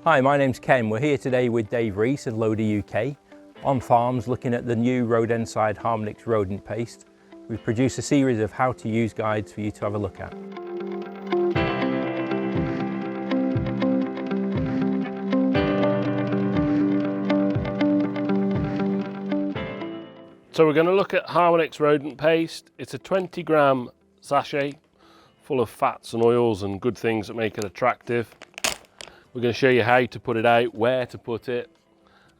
Hi, my name's Ken. We're here today with Dave Rees of Loader UK on farms looking at the new rodent Harmonix rodent paste. We've produced a series of how to use guides for you to have a look at. So we're going to look at Harmonix rodent paste. It's a 20-gram sachet full of fats and oils and good things that make it attractive. We're going to show you how to put it out, where to put it,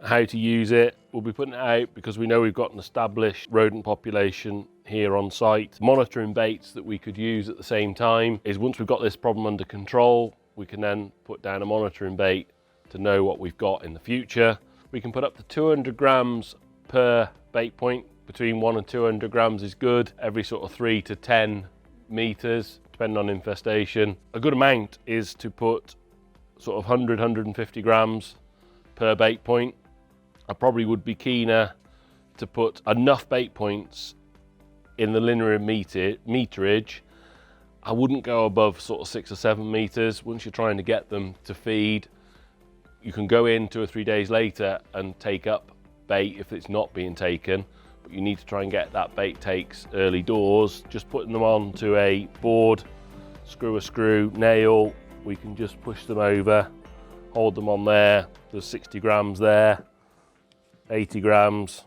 how to use it. We'll be putting it out because we know we've got an established rodent population here on site. Monitoring baits that we could use at the same time is once we've got this problem under control, we can then put down a monitoring bait to know what we've got in the future. We can put up to 200 grams per bait point. Between 1 and 200 grams is good. Every sort of 3 to 10 meters, depending on infestation. A good amount is to put sort of 100, 150 grams per bait point. I probably would be keener to put enough bait points in the linear meterage. I wouldn't go above sort of 6 or 7 meters. Once you're trying to get them to feed, you can go in 2 or 3 days later and take up bait if it's not being taken, but you need to try and get that bait takes early doors. Just putting them onto a board, screw a screw, nail, we can just push them over, hold them on there. There's 60 grams there, 80 grams,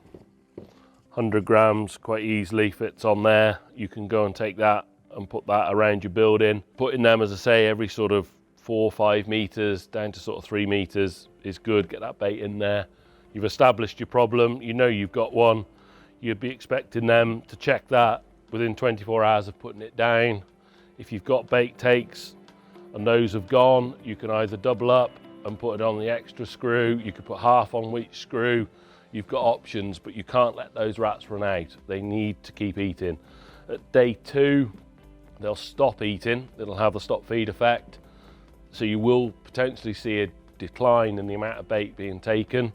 100 grams, quite easily fits on there. You can go and take that and put that around your building. Putting them, as I say, every sort of 4 or 5 meters down to sort of 3 meters is good. Get that bait in there. You've established your problem, you know you've got one. You'd be expecting them to check that within 24 hours of putting it down. If you've got bait takes and those have gone, you can either double up and put it on the extra screw. You could put half on each screw. You've got options, but you can't let those rats run out. They need to keep eating. At day 2, they'll stop eating. It'll have the stop feed effect. So you will potentially see a decline in the amount of bait being taken.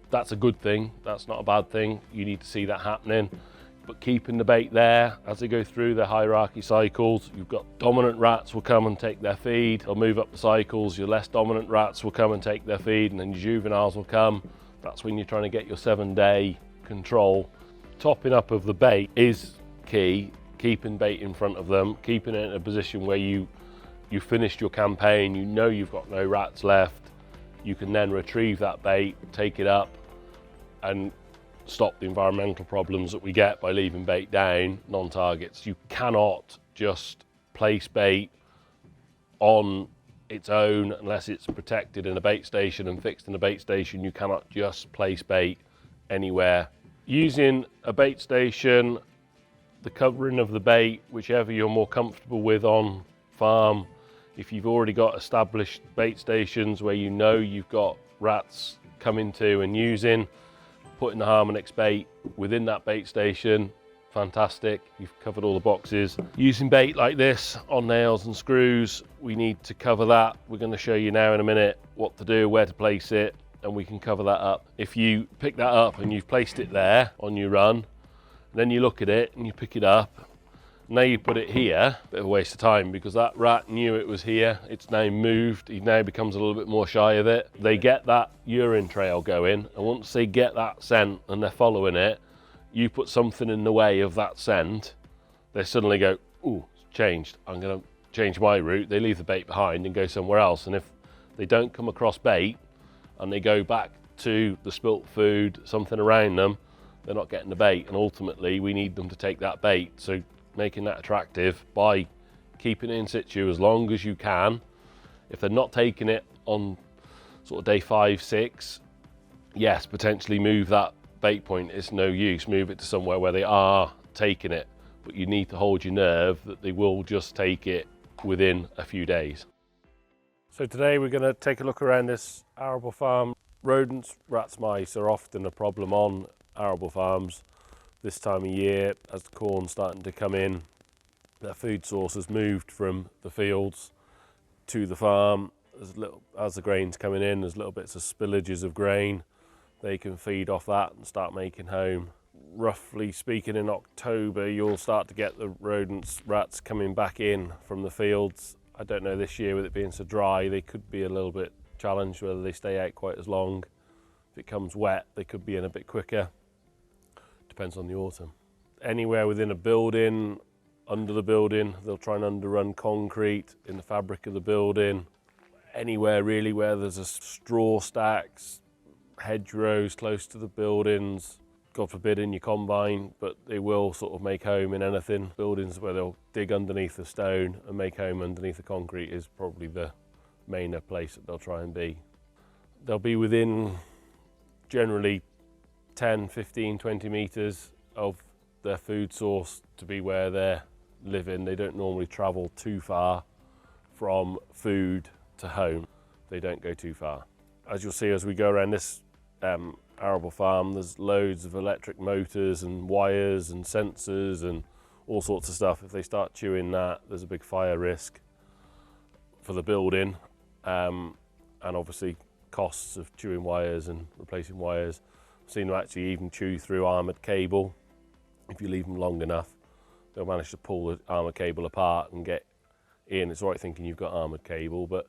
That's a good thing. That's not a bad thing. You need to see that happening. But keeping the bait there as they go through their hierarchy cycles, you've got dominant rats will come and take their feed. They'll move up the cycles. Your less dominant rats will come and take their feed, and then your juveniles will come. That's when you're trying to get your 7-day control. Topping up of the bait is key. Keeping bait in front of them, keeping it in a position where you finished your campaign, you know you've got no rats left. You can then retrieve that bait, take it up, and stop the environmental problems that we get by leaving bait down, non-targets. You cannot just place bait on its own unless it's protected in a bait station and fixed in a bait station. You cannot just place bait anywhere. Using a bait station, the covering of the bait, whichever you're more comfortable with on farm. If you've already got established bait stations where you know you've got rats coming to and using, putting the Harmonix bait within that bait station, fantastic. You've covered all the boxes. Using bait like this on nails and screws, we need to cover that. We're going to show you now in a minute what to do, where to place it, and we can cover that up. If you pick that up and you've placed it there on your run, then you look at it and you pick it up, now you put it here, bit of a waste of time because that rat knew it was here. It's now moved. He now becomes a little bit more shy of it. They get that urine trail going, and once they get that scent and they're following it, you put something in the way of that scent, they suddenly go, ooh, it's changed. I'm gonna change my route. They leave the bait behind and go somewhere else. And if they don't come across bait and they go back to the spilt food, something around them, they're not getting the bait. And ultimately we need them to take that bait. So making that attractive by keeping it in situ as long as you can. If they're not taking it on sort of day 5, 6, yes, potentially move that bait point. It's no use. Move it to somewhere where they are taking it, but you need to hold your nerve that they will just take it within a few days. So today we're going to take a look around this arable farm. Rodents, rats, mice are often a problem on arable farms. This time of year, as the corn's starting to come in, their food source has moved from the fields to the farm. As the grain's coming in, there's little bits of spillages of grain. They can feed off that and start making home. Roughly speaking, in October, you'll start to get the rodents, rats coming back in from the fields. I don't know this year with it being so dry, they could be a little bit challenge, whether they stay out quite as long. If it comes wet, they could be in a bit quicker. Depends on the autumn. Anywhere within a building, under the building, they'll try and underrun concrete in the fabric of the building. Anywhere really where there's a straw stacks, hedgerows close to the buildings, God forbid in your combine, but they will sort of make home in anything. Buildings where they'll dig underneath the stone and make home underneath the concrete is probably the main place that they'll try and be. They'll be within generally 10, 15, 20 metres of their food source to be where they're living. They don't normally travel too far from food to home. They don't go too far. As you'll see as we go around this arable farm, there's loads of electric motors and wires and sensors and all sorts of stuff. If they start chewing that, there's a big fire risk for the building, and obviously costs of chewing wires and replacing wires. I've seen them actually even chew through armoured cable. If you leave them long enough, they'll manage to pull the armoured cable apart and get in. It's all right thinking you've got armoured cable, but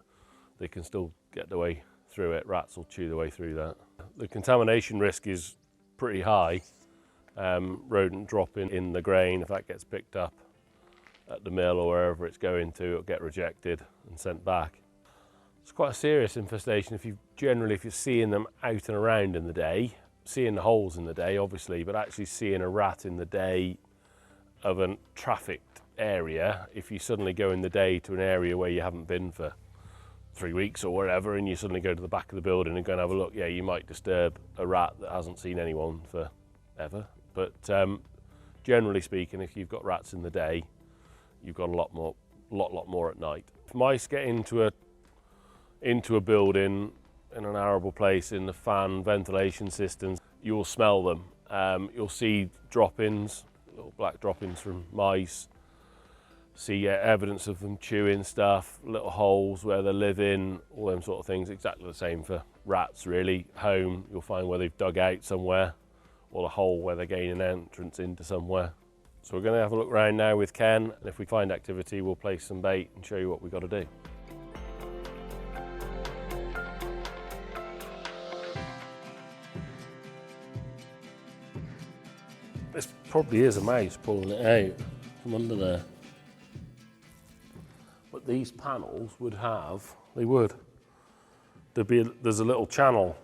they can still get their way through it. Rats will chew their way through that. The contamination risk is pretty high. Rodent dropping in the grain, if that gets picked up at the mill or wherever it's going to, it'll get rejected and sent back. It's quite a serious infestation if you're seeing them out and around in the day, seeing the holes in the day obviously, but actually seeing a rat in the day of a trafficked area. If you suddenly go in the day to an area where you haven't been for 3 weeks or wherever, and you suddenly go to the back of the building and go and have a look, yeah, you might disturb a rat that hasn't seen anyone for ever. But generally speaking, if you've got rats in the day, you've got a lot more at night. If mice get into a building in an arable place in the fan ventilation systems, you'll smell them. You'll see droppings, little black droppings from mice. See evidence of them chewing stuff, little holes where they're living, all them sort of things. Exactly the same for rats really. Home, you'll find where they've dug out somewhere, or a hole where they're gaining entrance into somewhere. So we're going to have a look around now with Ken, and if we find activity, we'll place some bait and show you what we've got to do. This probably is a mouse pulling it out from under there. But these panels would have, there's a little channel,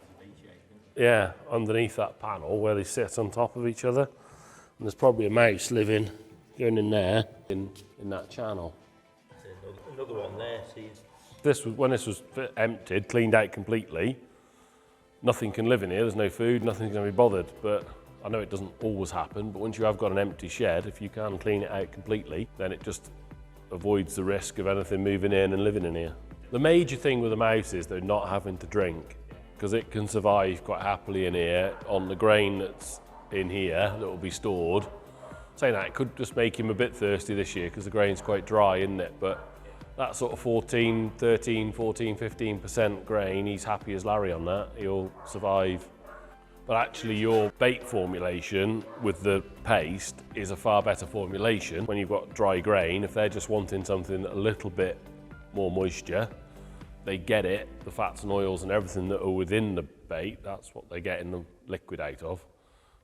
yeah, underneath that panel where they sit on top of each other. And there's probably a mouse going in there, in that channel. Another one there, see. When this was emptied, cleaned out completely, nothing can live in here, there's no food, nothing's going to be bothered. But I know it doesn't always happen, but once you have got an empty shed, if you can clean it out completely, then it just avoids the risk of anything moving in and living in here. The major thing with a mouse is they're not having to drink, because it can survive quite happily in here on the grain that's in here that will be stored. Saying that, it could just make him a bit thirsty this year because the grain's quite dry, isn't it? But that sort of 13, 14, 15% grain, he's happy as Larry on that. He'll survive. But actually your bait formulation with the paste is a far better formulation when you've got dry grain. If they're just wanting something a little bit more moisture, they get it, the fats and oils and everything that are within the bait, that's what they're getting the liquid out of.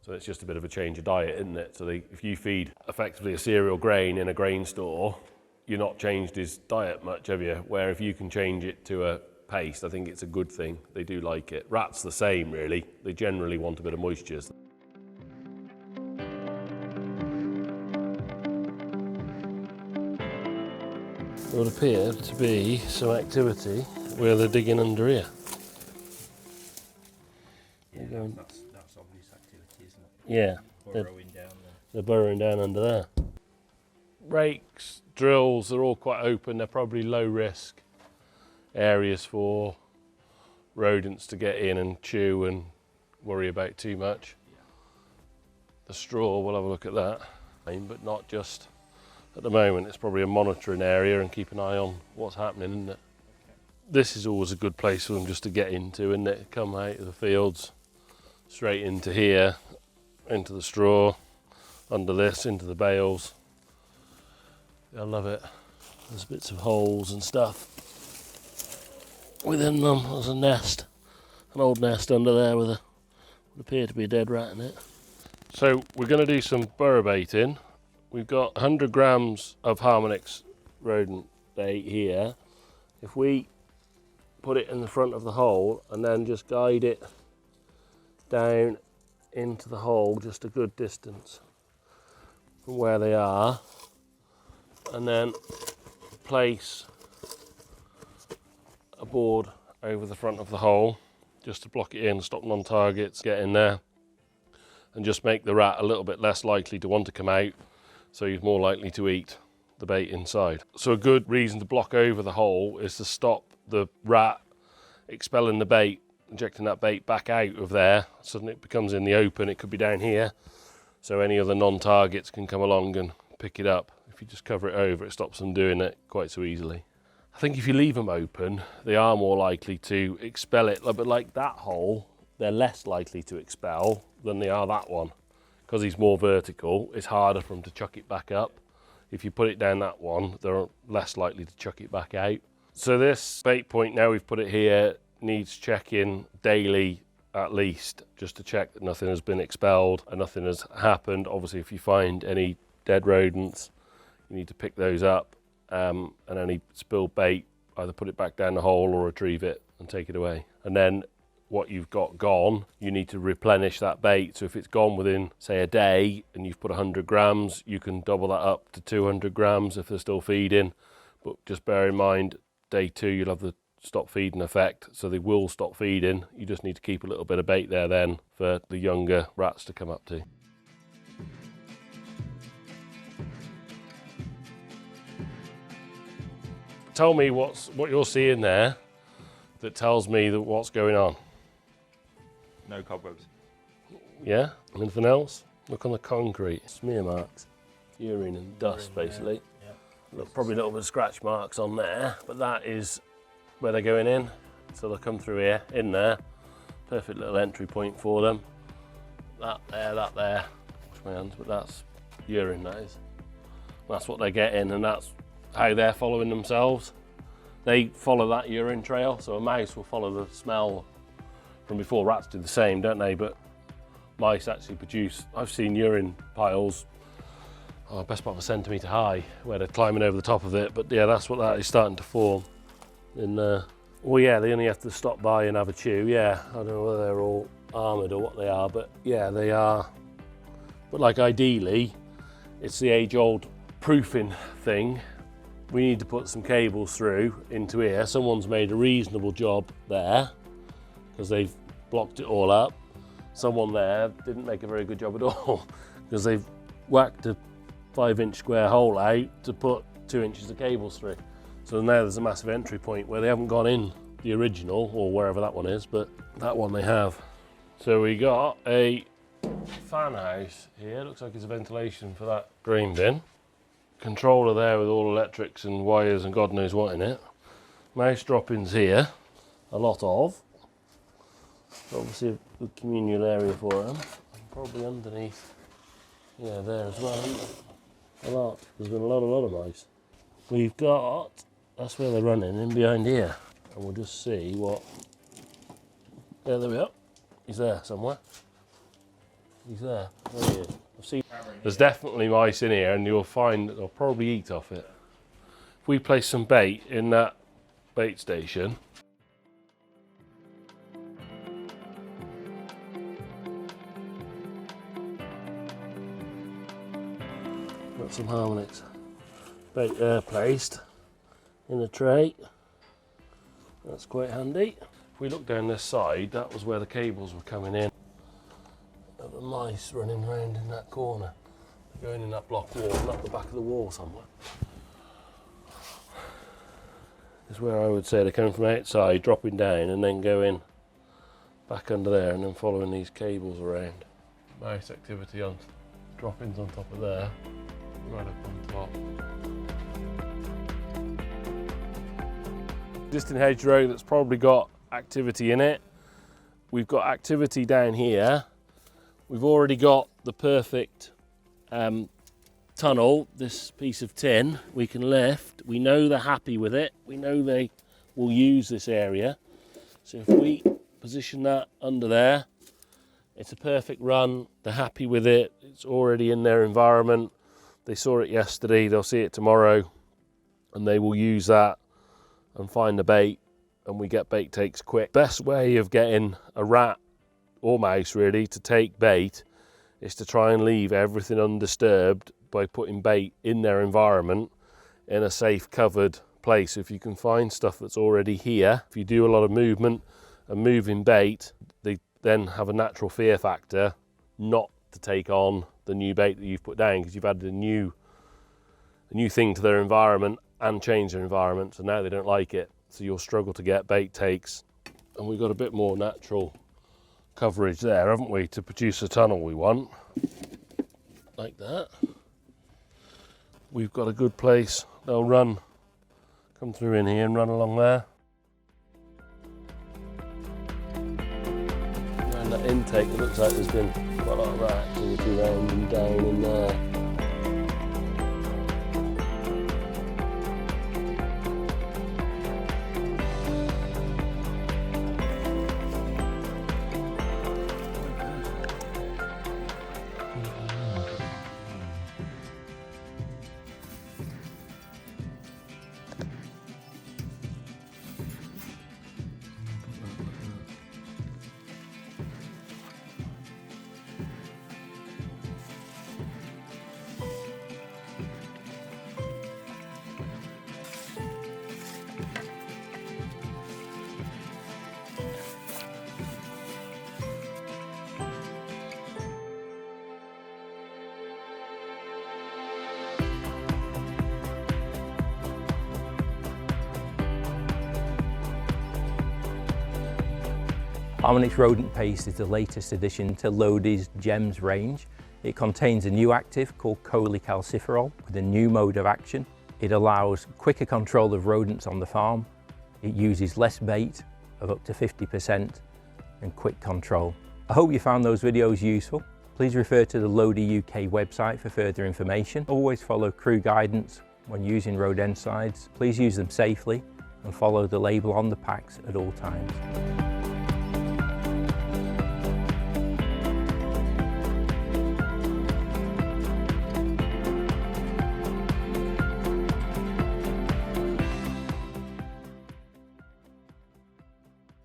So it's just a bit of a change of diet, isn't it? So if you feed effectively a cereal grain in a grain store, you're not changed his diet much, have you? Where if you can change it to a paste, I think it's a good thing. They do like it. Rats the same really. They generally want a bit of moisture. There would appear to be some activity where they're digging under here. Yeah, that's obvious activity, isn't it? Yeah. Burrowing down there. They're burrowing down under there. Rakes, drills, they're all quite open. They're probably low risk areas for rodents to get in and chew and worry about too much. Yeah. The straw, we'll have a look at that, but not just at the moment. It's probably a monitoring area and keep an eye on what's happening, isn't it? Okay. This is always a good place for them just to get into, isn't it? Come out of the fields, straight into here, into the straw, under this, into the bales. I love it. There's bits of holes and stuff. within them. There's a nest, an old nest under there with a would appear to be a dead rat in it. So we're going to do some burrow baiting. We've got 100 grams of Harmonix rodent bait here. If we put it in the front of the hole and then just guide it down into the hole just a good distance from where they are, and then place a board over the front of the hole just to block it in, stop non-targets get in there, and just make the rat a little bit less likely to want to come out, so he's more likely to eat the bait inside. So a good reason to block over the hole is to stop the rat expelling the bait, injecting that bait back out of there. Suddenly it becomes in the open, it could be down here, so any other non-targets can come along and pick it up. If you just cover it over, it stops them doing it quite so easily. I think if you leave them open, they are more likely to expel it, but like that hole, they're less likely to expel than they are that one. Because he's more vertical, it's harder for them to chuck it back up. If you put it down that one, they're less likely to chuck it back out. So this bait point, now we've put it here, needs checking daily at least, just to check that nothing has been expelled and nothing has happened. Obviously, if you find any dead rodents, you need to pick those up, and any spilled bait, either put it back down the hole or retrieve it and take it away. And then what you've got gone, you need to replenish that bait. So if it's gone within, say, a day and you've put 100 grams, you can double that up to 200 grams if they're still feeding. But just bear in mind, day 2, you'll have the stop feeding effect, so they will stop feeding. You just need to keep a little bit of bait there then for the younger rats to come up to. Tell me what you're seeing there that tells me that what's going on. No cobwebs. Yeah? Anything else? Look on the concrete. Smear marks. Urine and dust, basically. Yeah. Look, probably a little bit of scratch marks on there, but that is where they're going in. So they'll come through here, in there. Perfect little entry point for them. That there. Wash my hands, but that's urine, that is. That's what they're getting, and that's how they're following themselves. They follow that urine trail, so a mouse will follow the smell from before. Rats do the same, don't they? But mice actually produce, I've seen urine piles, best part of a centimetre high, where they're climbing over the top of it. But yeah, that's what that is starting to form. Well, yeah, they only have to stop by and have a chew. Yeah, I don't know whether they're all armoured or what they are, but yeah, they are. But like ideally, it's the age-old proofing thing. We need to put some cables through into here. Someone's made a reasonable job there because they've blocked it all up. Someone there didn't make a very good job at all because they've whacked a 5-inch square hole out to put 2 inches of cables through. So now there's a massive entry point where they haven't gone in the original, or wherever that one is, but that one they have. So we got a fan house here. Looks like it's a ventilation for that grain bin. Controller there with all electrics and wires and God knows what in it. Mouse droppings here, a lot of. Obviously a good communal area for them. Probably underneath, yeah, there as well. A lot. There's been a lot of mice. We've got, that's where they're running, in behind here. And we'll just see what, yeah, there we are. He's there somewhere. He's there. There he is. I've seen. There's definitely mice in here, and you'll find that they'll probably eat off it. If we place some bait in that bait station, got some Harmonix bait there placed in a tray. That's quite handy. If we look down this side, that was where the cables were coming in. The mice running around in that corner. They're going in that block wall, not the back of the wall somewhere. This is where I would say they're coming from outside, dropping down and then going back under there and then following these cables around. Mouse activity on droppings on top of there, right up on top. Existing hedgerow that's probably got activity in it. We've got activity down here. We've already got the perfect tunnel, this piece of tin we can lift. We know they're happy with it. We know they will use this area. So if we position that under there, it's a perfect run. They're happy with it. It's already in their environment. They saw it yesterday, they'll see it tomorrow, and they will use that and find the bait, and we get bait takes quick. Best way of getting a rat or mouse really to take bait is to try and leave everything undisturbed by putting bait in their environment in a safe covered place. If you can find stuff that's already here, if you do a lot of movement and moving bait, they then have a natural fear factor not to take on the new bait that you've put down, because you've added a new thing to their environment and changed their environment, so now they don't like it. So you'll struggle to get bait takes. And we've got a bit more natural coverage there, haven't we, to produce the tunnel we want. Like that. We've got a good place. They'll come through in here and run along there. And that intake, it looks like there's been quite a lot of rat activity around and down in there. Harmonix rodent paste is the latest addition to Lodi's Gems range. It contains a new active called cholecalciferol with a new mode of action. It allows quicker control of rodents on the farm. It uses less bait of up to 50% and quick control. I hope you found those videos useful. Please refer to the Lodi UK website for further information. Always follow crew guidance when using rodenticides. Please use them safely and follow the label on the packs at all times.